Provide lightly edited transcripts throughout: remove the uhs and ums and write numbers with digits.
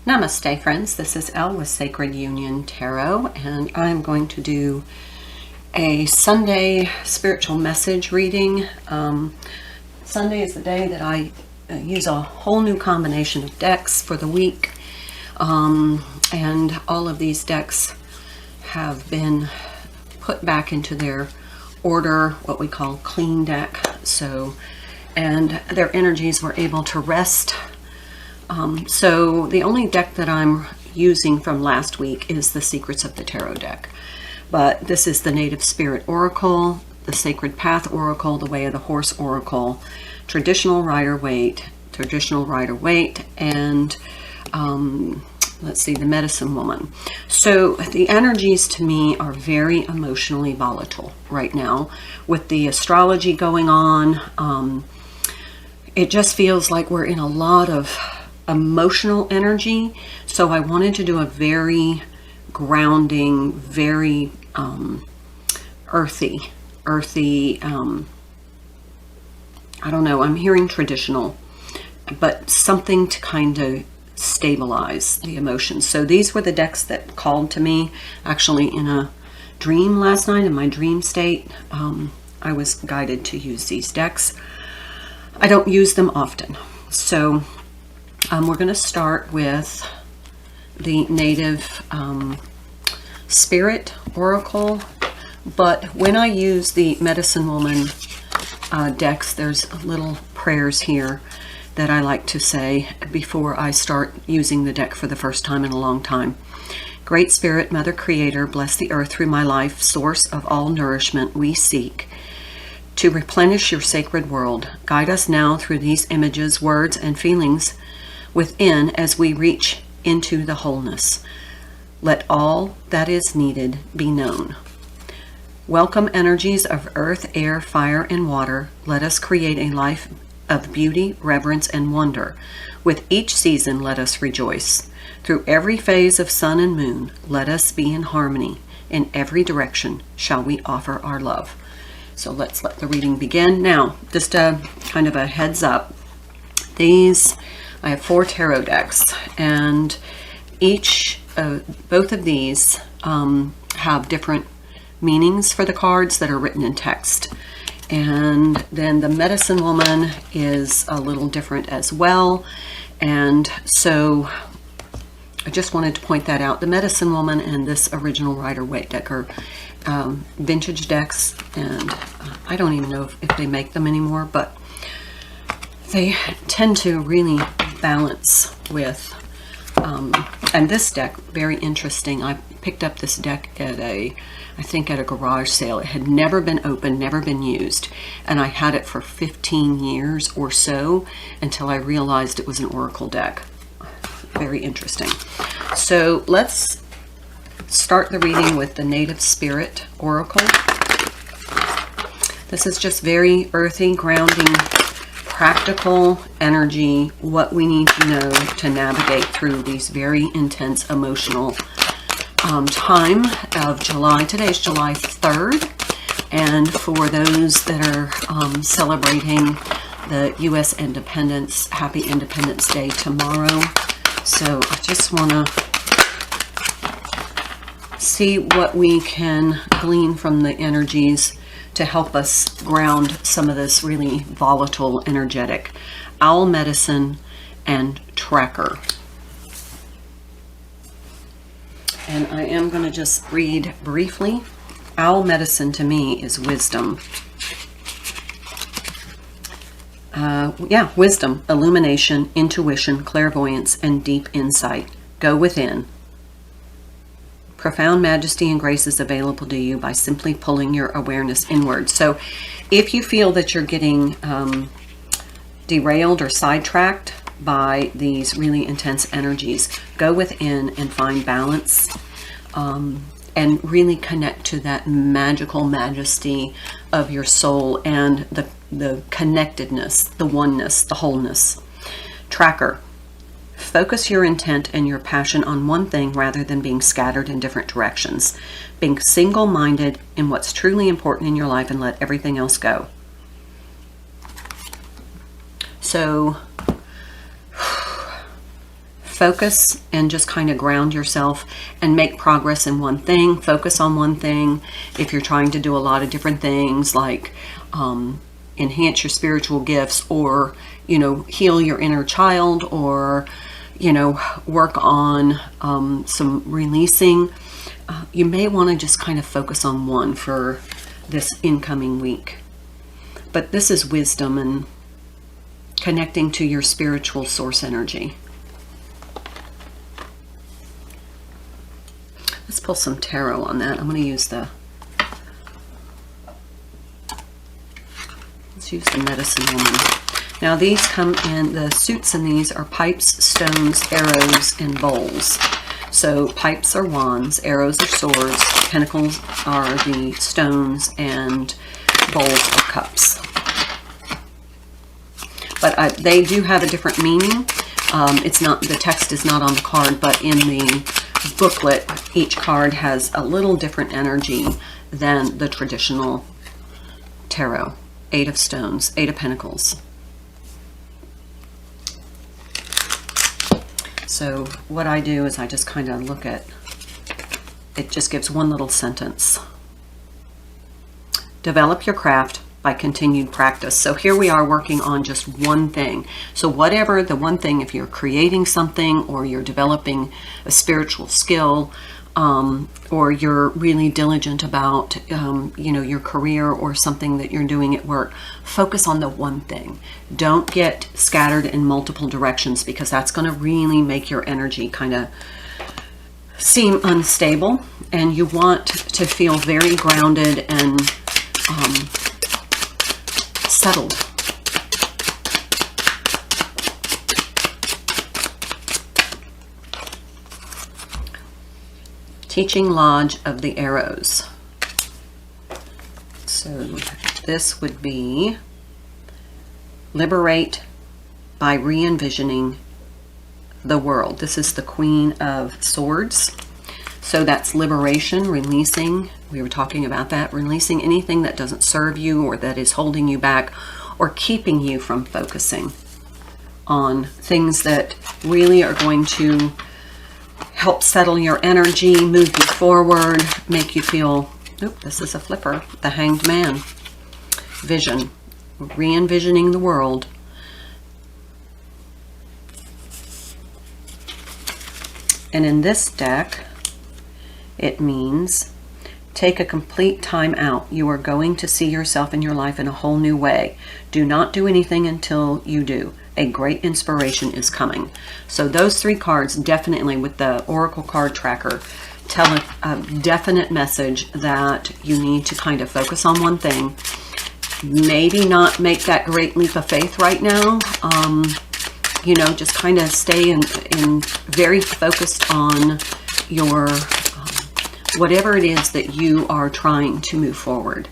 Namaste, friends. This is Elle with Sacred Union Tarot, and I'm going to do a Sunday spiritual message reading. Sunday is the day that I use a whole new combination of decks for the week, and all of these decks have been put back into their order, what we call clean deck. And their energies were able to rest. So the only deck that I'm using from last week is the Secrets of the Tarot deck. But this is the Native Spirit Oracle, the Sacred Path Oracle, the Way of the Horse Oracle, Traditional Rider-Waite, and let's see, the Medicine Woman. So the energies to me are very emotionally volatile right now. With the astrology going on, it just feels like we're in a lot of emotional energy. So I wanted to do a very grounding, very earthy, I don't know, I'm hearing traditional, but something to kind of stabilize the emotions. So these were the decks that called to me actually in a dream last night. In my dream state, I was guided to use these decks. I don't use them often. So we're going to start with the Native Spirit Oracle, but when I use the Medicine Woman decks, there's little prayers here that I like to say before I start using the deck for the first time in a long time. Great Spirit, Mother Creator, bless the earth through my life, source of all nourishment we seek to replenish your sacred world. Guide us now through these images, words, and feelings within as we reach into the wholeness. Let all that is needed be known. Welcome energies of earth, air, fire, and water. Let us create a life of beauty, reverence, and wonder. With each season, let us rejoice. Through every phase of sun and moon, let us be in harmony. In every direction shall we offer our love. So let's let the reading begin. Now, just a kind of a heads up. I have 4 tarot decks, and both of these have different meanings for the cards that are written in text. And then the Medicine Woman is a little different as well. And so I just wanted to point that out. The Medicine Woman and this original Rider-Waite deck are vintage decks, and I don't even know if they make them anymore, but they tend to really balance with, and this deck, very interesting. I picked up this deck at I think at a garage sale. It had never been opened, never been used, and I had it for 15 years or so until I realized it was an oracle deck. Very interesting. So let's start the reading with the Native Spirit Oracle. This is just very earthy, grounding, practical energy, what we need to know to navigate through these very intense emotional time of July. Today is July 3rd, and for those that are celebrating the U.S. Independence, happy Independence Day tomorrow. So I just want to see what we can glean from the energies to help us ground some of this really volatile, energetic. Owl Medicine and Tracker. And I am going to just read briefly. Owl Medicine to me is wisdom. Wisdom, illumination, intuition, clairvoyance, and deep insight. Go within. Profound majesty and grace is available to you by simply pulling your awareness inward. So if you feel that you're getting derailed or sidetracked by these really intense energies, go within and find balance, and really connect to that magical majesty of your soul and the connectedness, the oneness, the wholeness. Tracker. Focus your intent and your passion on one thing rather than being scattered in different directions. Being single-minded in what's truly important in your life and let everything else go. So focus and just kind of ground yourself and make progress in one thing. Focus on one thing. If you're trying to do a lot of different things, like enhance your spiritual gifts, or, you know, heal your inner child, or, you know, work on some releasing, you may want to just kind of focus on one for this incoming week. But this is wisdom and connecting to your spiritual source energy. Let's pull some tarot on that. I'm going to use the, let's use the Medicine Woman. Now these come in, the suits in these are pipes, stones, arrows, and bowls. So pipes are wands, arrows are swords, pentacles are the stones, and bowls are cups. But they do have a different meaning. It's not, the text is not on the card, but in the booklet, each card has a little different energy than the traditional tarot. 8 of stones, 8 of pentacles. So what I do is I just kind of look at, it just gives one little sentence. Develop your craft by continued practice. So here we are working on just one thing. So whatever the one thing, if you're creating something, or you're developing a spiritual skill, or you're really diligent about, you know, your career or something that you're doing at work, focus on the one thing. Don't get scattered in multiple directions, because that's going to really make your energy kind of seem unstable, and you want to feel very grounded and settled. Teaching Lodge of the Arrows. So this would be liberate by re-envisioning the world. This is the Queen of Swords. So that's liberation, releasing. We were talking about that, releasing anything that doesn't serve you, or that is holding you back, or keeping you from focusing on things that really are going to help settle your energy, move you forward, make you feel, oop, this is a flipper, the Hanged Man. Vision, re-envisioning the world. And in this deck, it means take a complete time out. You are going to see yourself in your life in a whole new way. Do not do anything until you do. A great inspiration is coming. So those 3 cards definitely, with the Oracle card tracker, tell a definite message that you need to kind of focus on one thing. Maybe not make that great leap of faith right now. You know, just kind of stay in very focused on your whatever it is that you are trying to move forward.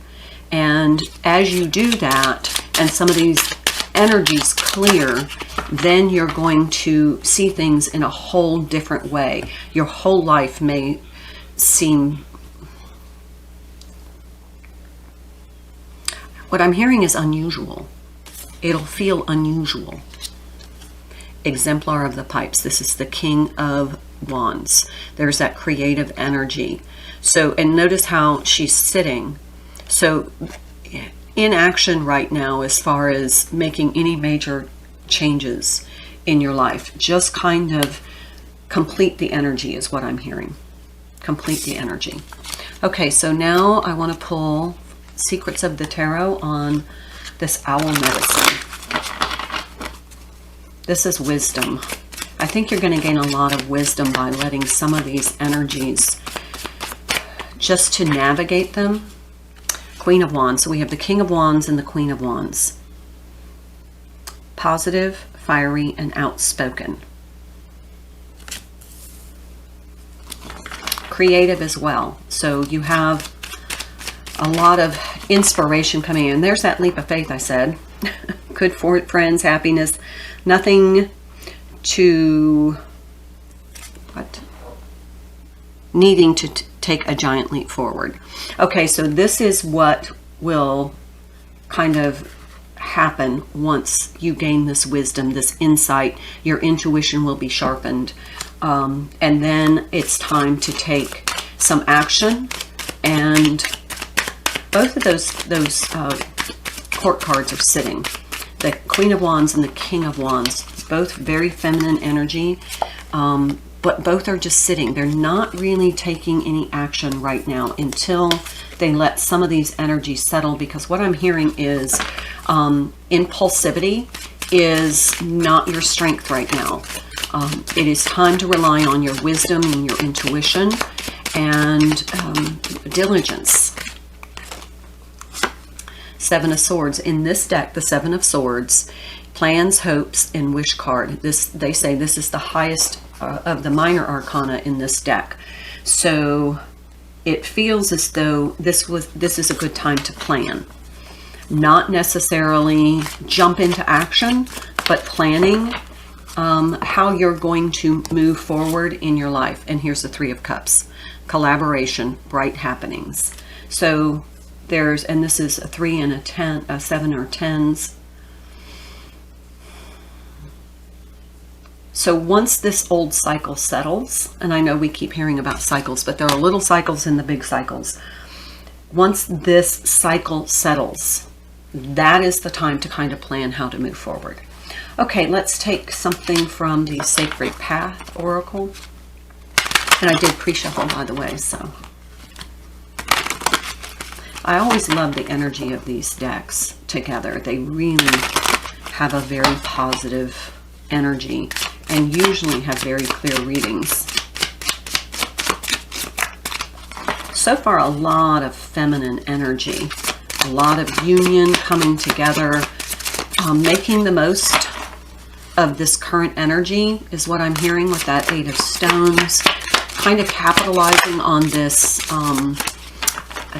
And as you do that, and some of these energies clear, then you're going to see things in a whole different way. Your whole life may seem, what I'm hearing is unusual. It'll feel unusual. Exemplar of the pipes. This is the King of Wands. There's that creative energy. So, and notice how she's sitting. So in action right now, as far as making any major changes in your life, just kind of complete the energy is what I'm hearing. Complete the energy. Okay, so now I want to pull Secrets of the Tarot on this Owl Medicine. This is wisdom. I think you're going to gain a lot of wisdom by letting some of these energies, just to navigate them. Queen of Wands. So we have the King of Wands and the Queen of Wands. Positive, fiery, and outspoken. Creative as well. So you have a lot of inspiration coming in. There's that leap of faith I said. Good for friends, happiness. Nothing to, needing to take a giant leap forward. Okay, so this is what will kind of happen once you gain this wisdom, this insight. Your intuition will be sharpened. And then it's time to take some action. And both of those court cards are sitting. The Queen of Wands and the King of Wands, both very feminine energy, but both are just sitting. They're not really taking any action right now until they let some of these energies settle, because what I'm hearing is impulsivity is not your strength right now. It is time to rely on your wisdom and your intuition and diligence. Seven of Swords. In this deck, the Seven of Swords, plans, hopes, and wish card. They say this is the highest of the minor arcana in this deck. So it feels as though this is a good time to plan. Not necessarily jump into action, but planning how you're going to move forward in your life. And here's the Three of Cups. Collaboration, bright happenings. So and this is a 3 and a 10, a 7 or 10s. So once this old cycle settles, and I know we keep hearing about cycles, but there are little cycles and the big cycles. Once this cycle settles, that is the time to kind of plan how to move forward. Okay, let's take something from the Sacred Path Oracle. And I did pre-shuffle, by the way, so. I always love the energy of these decks together. They really have a very positive energy and usually have very clear readings. So far, a lot of feminine energy, a lot of union coming together, making the most of this current energy is what I'm hearing with that Eight of Stones, kind of capitalizing on this,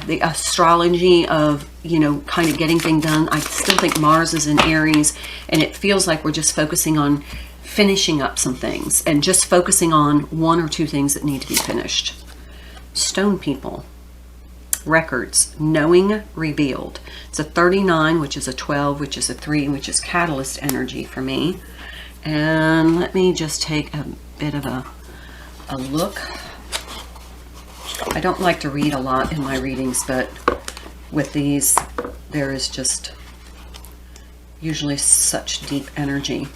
the astrology of, you know, kind of getting things done. I still think Mars is in Aries, and it feels like we're just focusing on finishing up some things and just focusing on one or two things that need to be finished. Stone people. Records. Knowing revealed. It's a 39, which is a 12, which is a 3, which is catalyst energy for me. And let me just take a bit of a look. I don't like to read a lot in my readings, but with these, there is just usually such deep energy.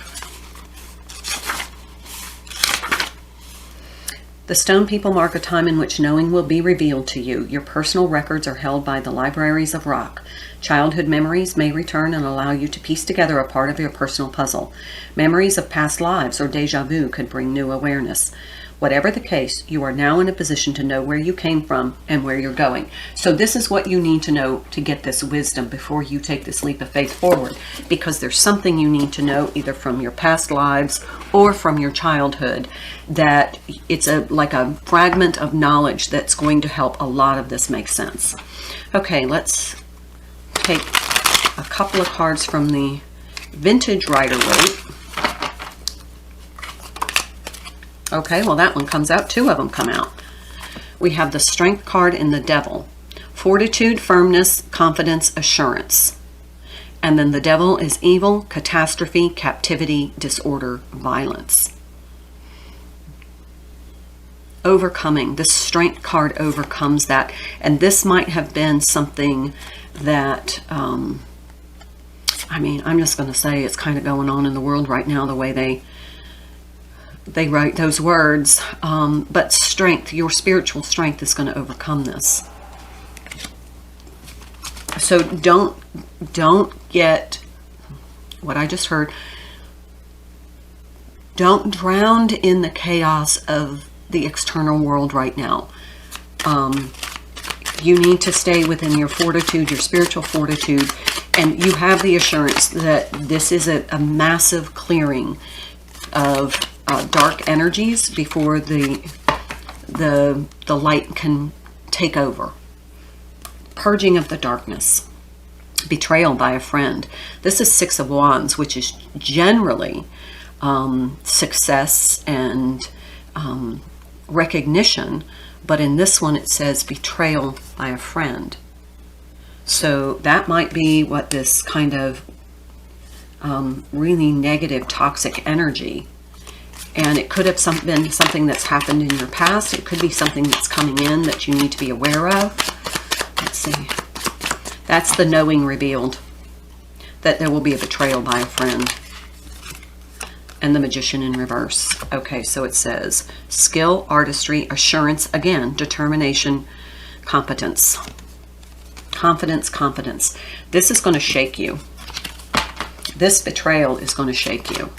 The stone people mark a time in which knowing will be revealed to you. Your personal records are held by the libraries of rock. Childhood memories may return and allow you to piece together a part of your personal puzzle. Memories of past lives or deja vu could bring new awareness. Whatever the case, you are now in a position to know where you came from and where you're going. So this is what you need to know to get this wisdom before you take this leap of faith forward, because there's something you need to know either from your past lives or from your childhood, that it's like a fragment of knowledge that's going to help a lot of this make sense. Okay, let's take a couple of cards from the Vintage Rider-Waite. Okay, well that one comes out. Two of them come out. We have the Strength card and the Devil. Fortitude, firmness, confidence, assurance. And then the Devil is evil, catastrophe, captivity, disorder, violence. Overcoming. The Strength card overcomes that. And this might have been something that, I mean, I'm just going to say it's kind of going on in the world right now, the way they write those words, but strength, your spiritual strength is going to overcome this. So don't get what I just heard. Don't drown in the chaos of the external world right now. You need to stay within your fortitude, your spiritual fortitude, and you have the assurance that this is a massive clearing of dark energies before the light can take over. Purging of the darkness. Betrayal by a friend. This is Six of Wands, which is generally success and recognition, but in this one it says betrayal by a friend. So that might be what this kind of really negative, toxic energy. And it could have been something that's happened in your past. It could be something that's coming in that you need to be aware of. Let's see. That's the knowing revealed. That there will be a betrayal by a friend. And the Magician in reverse. Okay, so it says skill, artistry, assurance, again, determination, competence. Confidence, confidence. This is going to shake you. This betrayal is going to shake you.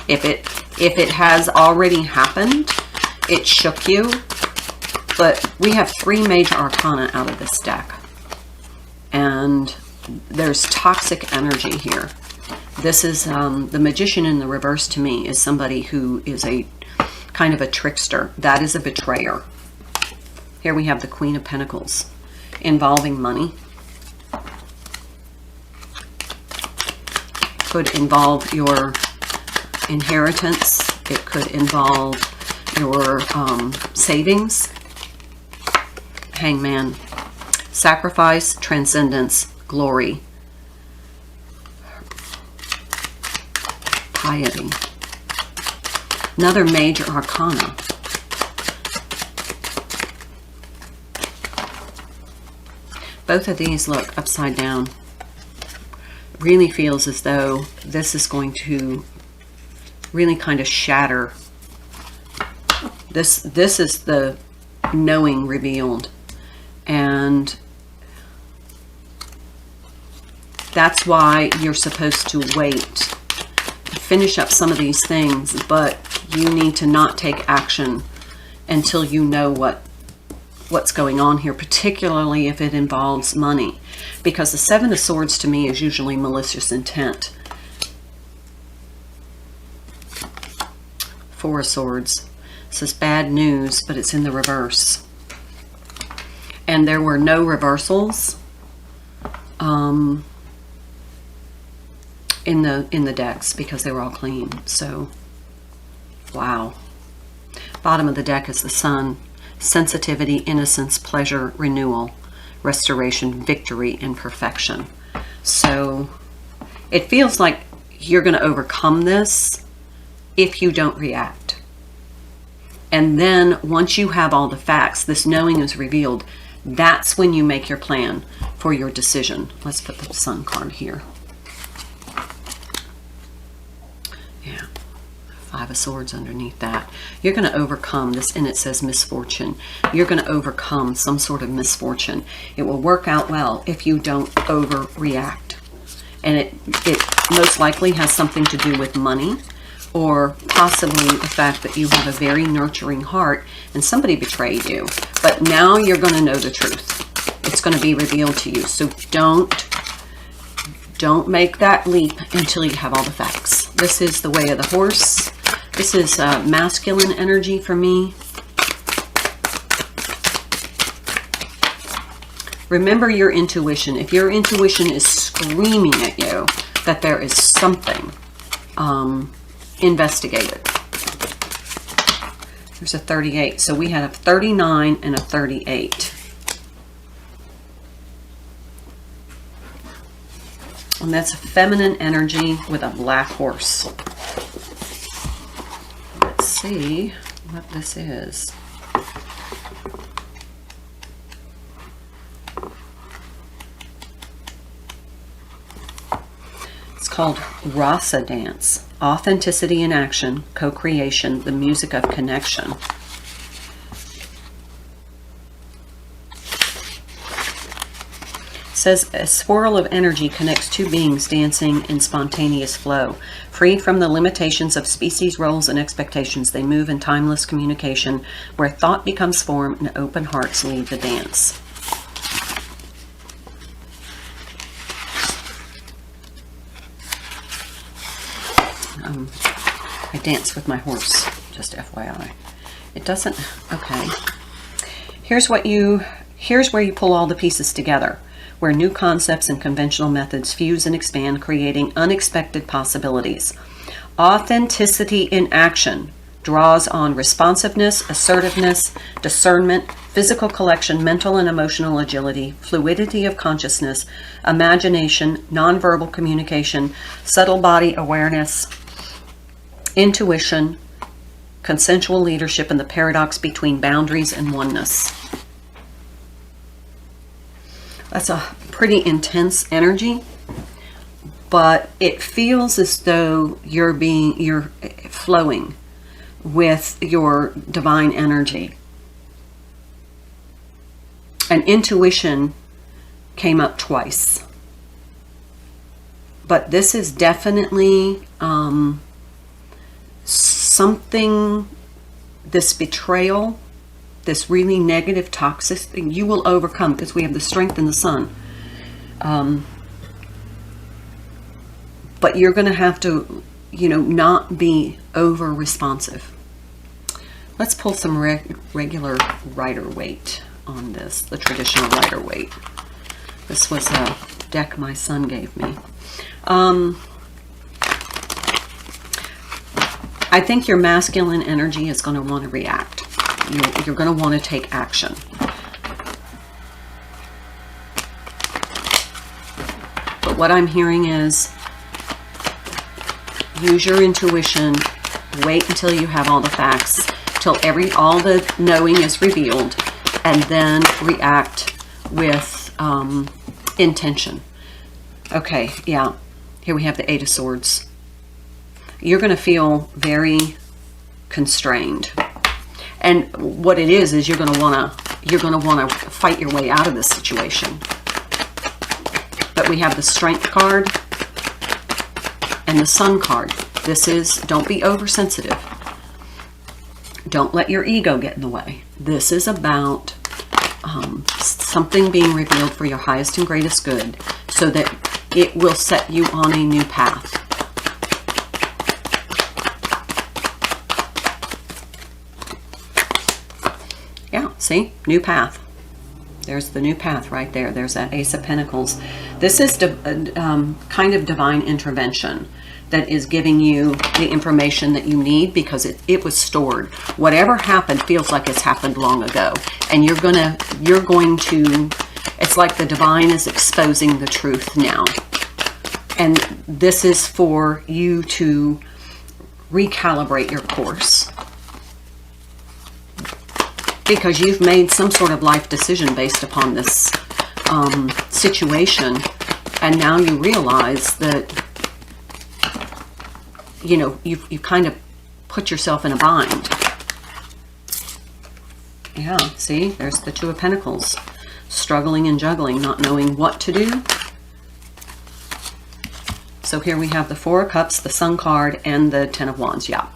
If it has already happened, it shook you. But we have 3 major arcana out of this deck. And there's toxic energy here. This is the Magician in the reverse to me is somebody who is a kind of a trickster. That is a betrayer. Here we have the Queen of Pentacles involving money. Could involve your inheritance. It could involve your savings. Hangman. Sacrifice, transcendence, glory. Piety. Another major arcana. Both of these look upside down. Really feels as though this is going to really kind of shatter. This is the knowing revealed. And that's why you're supposed to wait. Finish up some of these things, but you need to not take action until you know what's going on here, particularly if it involves money. Because the 7 of Swords to me is usually malicious intent. 4 of Swords says bad news, but it's in the reverse. And there were no reversals in the decks because they were all clean. So, wow. Bottom of the deck is the Sun. Sensitivity, innocence, pleasure, renewal, restoration, victory, and perfection. So it feels like you're going to overcome this if you don't react. And then once you have all the facts, this knowing is revealed, that's when you make your plan for your decision. Let's put the Sun card here. Yeah. 5 of Swords underneath that. You're going to overcome this, and it says misfortune. You're going to overcome some sort of misfortune. It will work out well if you don't overreact. And it most likely has something to do with money, or possibly the fact that you have a very nurturing heart and somebody betrayed you. But now you're going to know the truth. It's going to be revealed to you. So don't make that leap until you have all the facts. This is the way of the horse. This is masculine energy for me. Remember your intuition. If your intuition is screaming at you that there is something, investigate it. There's a 38. So we had a 39 and a 38. And that's feminine energy with a black horse. Let's see what this is. It's called Rasa Dance. Authenticity in action, co-creation, the music of connection. Says a swirl of energy connects two beings dancing in spontaneous flow. Freed from the limitations of species, roles, and expectations, they move in timeless communication where thought becomes form and open hearts lead the dance. I dance with my horse, just FYI. It doesn't, okay. Here's where you pull all the pieces together, where new concepts and conventional methods fuse and expand, creating unexpected possibilities. Authenticity in action, draws on responsiveness, assertiveness, discernment, physical collection, mental and emotional agility, fluidity of consciousness, imagination, nonverbal communication, subtle body awareness, intuition, consensual leadership, and the paradox between boundaries and oneness. That's a pretty intense energy, but it feels as though you're flowing with your divine energy. And intuition came up twice. But this is definitely something, this betrayal, this really negative, toxic thing, you will overcome, because we have the strength in the sun. But you're going to have to, not be over responsive. Let's pull some regular Rider Waite on this, the traditional Rider Waite. This was a deck my son gave me. I think your masculine energy is going to want to react. You're going to want to take action. But what I'm hearing is use your intuition, wait until you have all the facts, till all the knowing is revealed, and then react with intention. Okay, yeah. Here we have the Eight of Swords. You're going to feel very constrained. And what it is you're going to want to fight your way out of this situation. But we have the Strength card and the Sun card. This is, don't be oversensitive. Don't let your ego get in the way. This is about something being revealed for your highest and greatest good, so that it will set you on a new path. Yeah, see? New path. There's the new path right there. There's that Ace of Pentacles. This is kind of divine intervention that is giving you the information that you need, because it was stored. Whatever happened feels like it's happened long ago. And you're going to, it's like the divine is exposing the truth now. And this is for you to recalibrate your course. Because you've made some sort of life decision based upon this situation. And now you realize that, you kind of put yourself in a bind. Yeah, see, there's the Two of Pentacles. Struggling and juggling, not knowing what to do. So here we have the Four of Cups, the Sun card, and the Ten of Wands. Yep.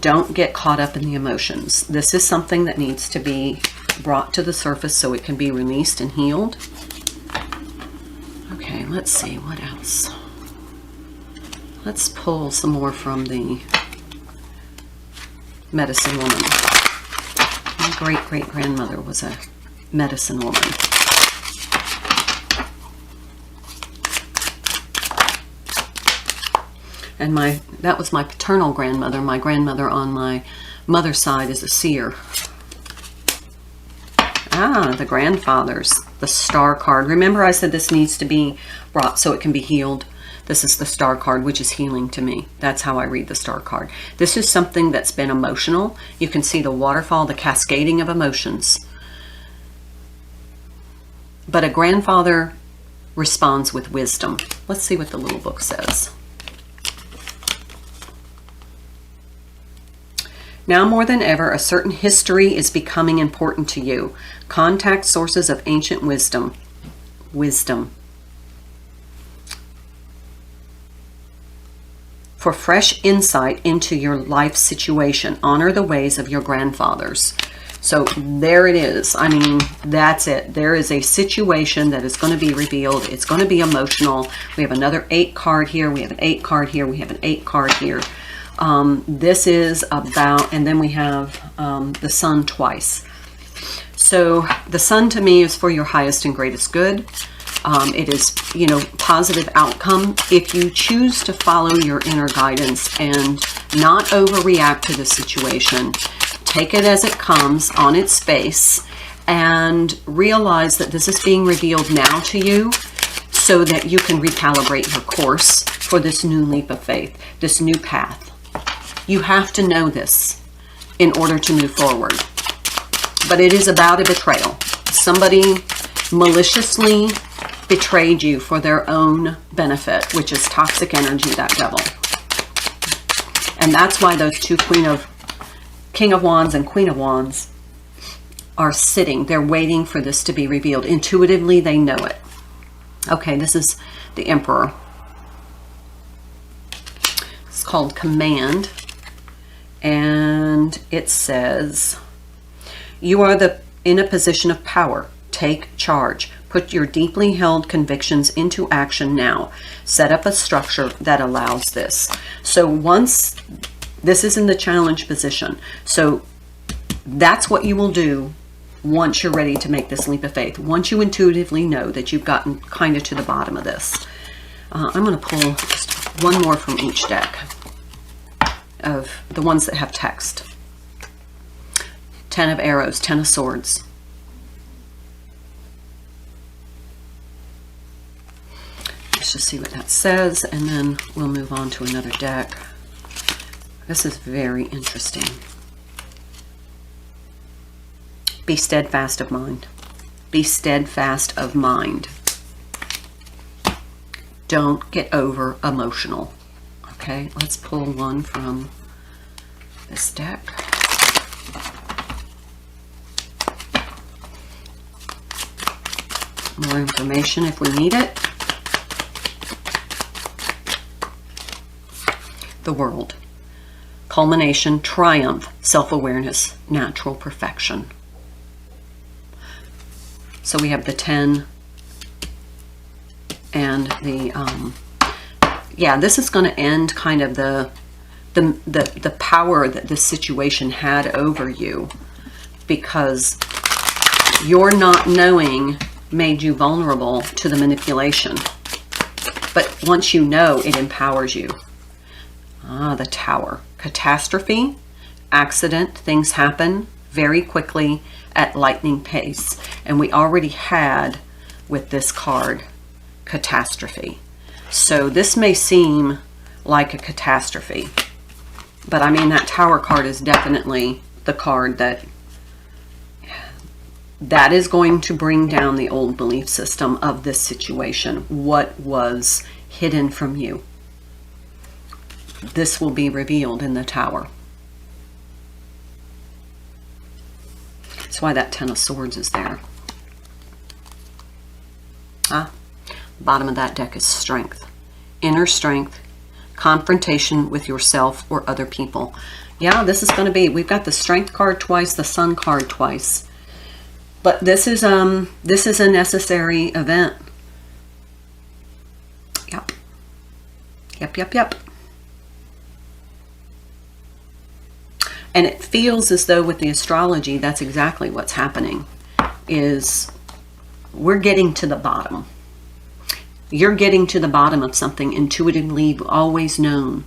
Don't get caught up in the emotions. This is something that needs to be brought to the surface so it can be released and healed. Okay, let's see, what else? Let's pull some more from the Medicine Woman. My great-great-grandmother was a medicine woman. And that was my paternal grandmother. My grandmother on my mother's side is a seer. Ah, the grandfathers, the Star card. Remember I said this needs to be brought so it can be healed? This is the Star card, which is healing to me. That's how I read the Star card. This is something that's been emotional. You can see the waterfall, the cascading of emotions. But a grandfather responds with wisdom. Let's see what the little book says. Now more than ever, a certain history is becoming important to you. Contact sources of ancient wisdom. For fresh insight into your life situation, honor the ways of your grandfathers. So there it is. I mean, that's it. There is a situation that is going to be revealed. It's going to be emotional. We have another 8 card here. We have an 8 card here. We have an 8 card here. This is about, and then we have the Sun twice. So the sun to me is for your highest and greatest good. It is, you know, positive outcome if you choose to follow your inner guidance and not overreact to the situation. Take it as it comes on its face and realize that this is being revealed now to you so that you can recalibrate your course for this new leap of faith, this new path. You have to know this in order to move forward. But it is about a betrayal. Somebody maliciously betrayed you for their own benefit, which is toxic energy, that devil. And that's why those two King of Wands and Queen of Wands are sitting. They're waiting for this to be revealed. Intuitively, they know it. Okay, this is the Emperor. It's called Command. And it says, you are in a position of power. Take charge. Put your deeply held convictions into action now. Set up a structure that allows this. So once this is in the challenge position, so that's what you will do once you're ready to make this leap of faith. Once you intuitively know that you've gotten kind of to the bottom of this. I'm going to pull just one more from each deck of the ones that have text. 10 of Arrows, 10 of Swords. Let's just see what that says, and then we'll move on to another deck. This is very interesting. Be steadfast of mind. Be steadfast of mind. Don't get over emotional. Okay, let's pull one from this deck. More information if we need it. The World. Culmination, triumph, self-awareness, natural perfection. So we have the 10 and the, yeah, this is going to end kind of the power that this situation had over you, because your not knowing made you vulnerable to the manipulation. But once you know, it empowers you. Ah, the Tower. Catastrophe, accident, things happen very quickly at lightning pace. And we already had, with this card, catastrophe. So this may seem like a catastrophe, but I mean, that Tower card is definitely the card that is going to bring down the old belief system of this situation. What was hidden from you? This will be revealed in the Tower. That's why that 10 of Swords is there. Bottom of that deck is Strength. Inner strength, confrontation with yourself or other people. Yeah, this is going to be, we've got the Strength card twice, the Sun card twice. But this is a necessary event. Yep. Yep. And it feels as though with the astrology, that's exactly what's happening, is we're getting to the bottom. You're getting to the bottom of something intuitively you've always known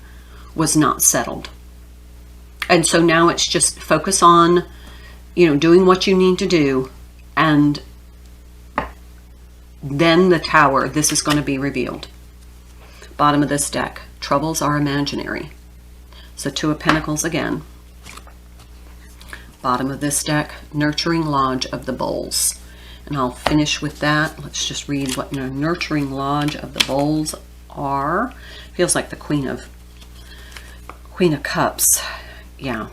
was not settled. And so now it's just focus on, you know, doing what you need to do. And then the Tower, this is going to be revealed. Bottom of this deck, troubles are imaginary. So 2 of Pentacles again. Bottom of this deck, Nurturing Lodge of the Bowls. And I'll finish with that. Let's just read what Nurturing Lodge of the Bowls are. Feels like the Queen of Cups. Yeah.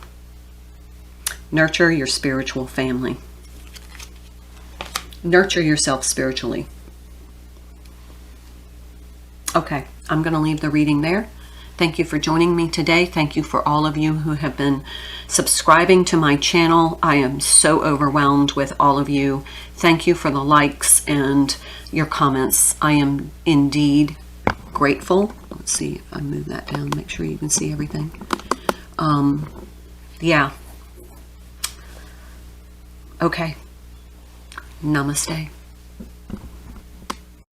Nurture your spiritual family. Nurture yourself spiritually. Okay, I'm going to leave the reading there. Thank you for joining me today. Thank you for all of you who have been subscribing to my channel. I am so overwhelmed with all of you. Thank you for the likes and your comments. I am indeed grateful. Let's see if I move that down, make sure you can see everything. Yeah. Okay. Namaste.